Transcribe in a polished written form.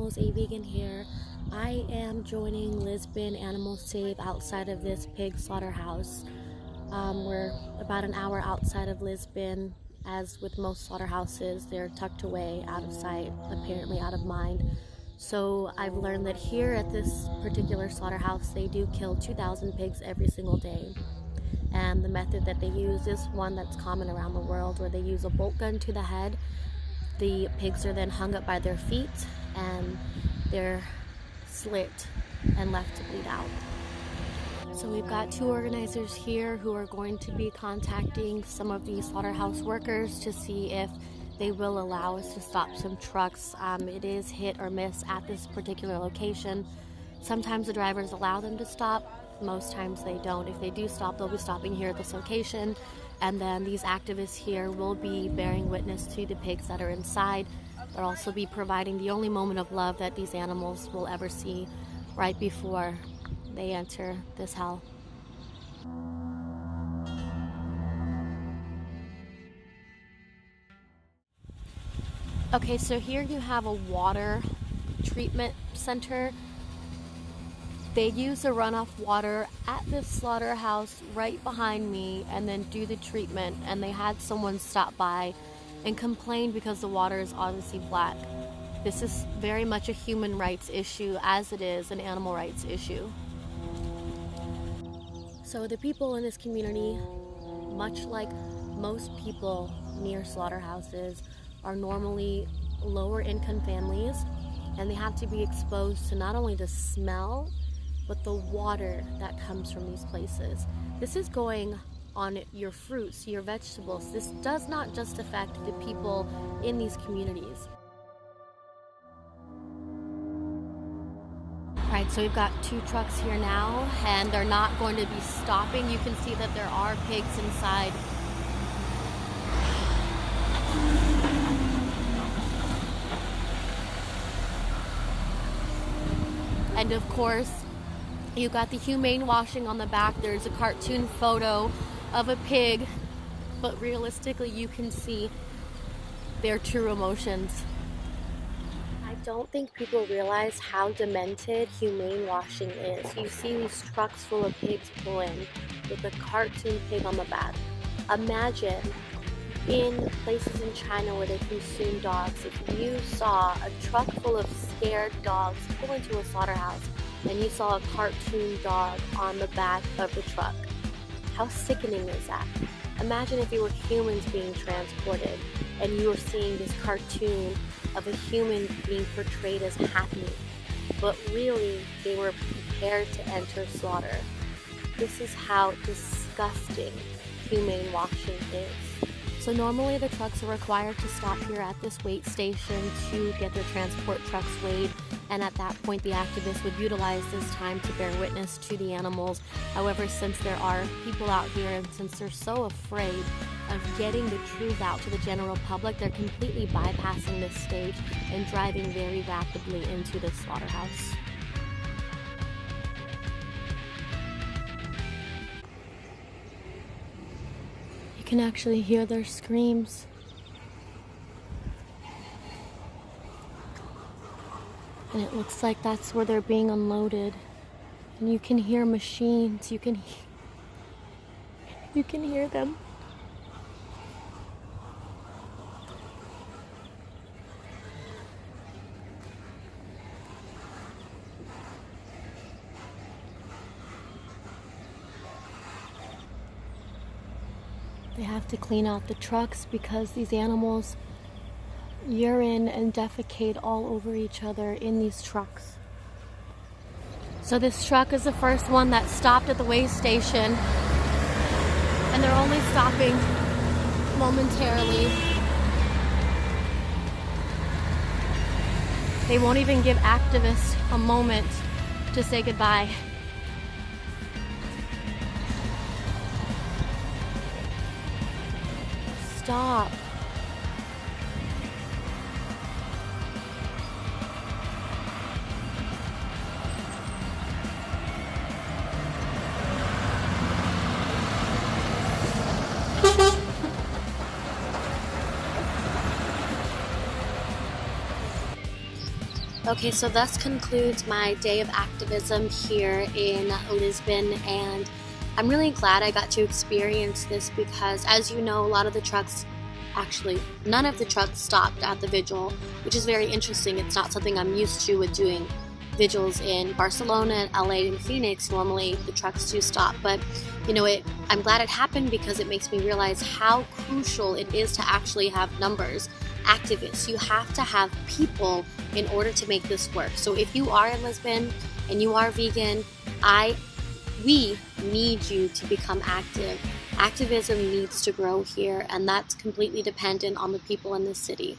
Rose, a vegan here. I am joining Lisbon Animal Save outside of this pig slaughterhouse. We're about an hour outside of Lisbon. As with most slaughterhouses, they're tucked away, out of sight, apparently out of mind. So I've learned that here at this particular slaughterhouse, they do kill 2,000 pigs every single day. And the method that they use is one that's common around the world, where they use a bolt gun to the head. The pigs are then hung up by their feet and they're slit and left to bleed out. So we've got two organizers here who are going to be contacting some of the slaughterhouse workers to see if they will allow us to stop some trucks. It is hit or miss at this particular location. Sometimes the drivers allow them to stop, most times they don't. If they do stop, they'll be stopping here at this location, and then these activists here will be bearing witness to the pigs that are inside. They'll also be providing the only moment of love that these animals will ever see right before they enter this hell. Okay, so here you have a water treatment center. They use the runoff water at this slaughterhouse right behind me and then do the treatment, and they had someone stop by and complain because the water is obviously black. This is very much a human rights issue as it is an animal rights issue. So the people in this community, much like most people near slaughterhouses, are normally lower income families, and they have to be exposed to not only the smell but the water that comes from these places. This is going on your fruits, your vegetables. This does not just affect the people in these communities. Alright, so we've got two trucks here now, and they're not going to be stopping. You can see that there are pigs inside. And of course, you got the humane washing on the back. There's a cartoon photo of a pig, but realistically you can see their true emotions. I don't think people realize how demented humane washing is. You see these trucks full of pigs pull in with a cartoon pig on the back. Imagine in places in China where they consume dogs, if you saw a truck full of scared dogs pull into a slaughterhouse and you saw a cartoon dog on the back of the truck. How sickening is that? Imagine if you were humans being transported and you were seeing this cartoon of a human being portrayed as happy, but really they were prepared to enter slaughter. This is how disgusting humane washing is. So normally the trucks are required to stop here at this weight station to get their transport trucks weighed, and at that point the activists would utilize this time to bear witness to the animals. However, since there are people out here and since they're so afraid of getting the truth out to the general public, they're completely bypassing this stage and driving very rapidly into this slaughterhouse. You can actually hear their screams. And it looks like that's where they're being unloaded. And you can hear machines, you can hear them. They have to clean out the trucks because these animals urine and defecate all over each other in these trucks. So this truck is the first one that stopped at the weigh station, and they're only stopping momentarily. They won't even give activists a moment to say goodbye. Stop. Okay, so thus concludes my day of activism here in Lisbon, and I'm really glad I got to experience this because, as you know, a lot of the trucks, actually, none of the trucks stopped at the vigil, which is very interesting. It's not something I'm used to with doing vigils in Barcelona, LA, and Phoenix. Normally the trucks do stop, but you know, I'm glad it happened because it makes me realize how crucial it is to actually have numbers. Activists, you have to have people in order to make this work. So if you are in Lisbon and you are vegan, we need you to become active. Activism needs to grow here, and that's completely dependent on the people in this city.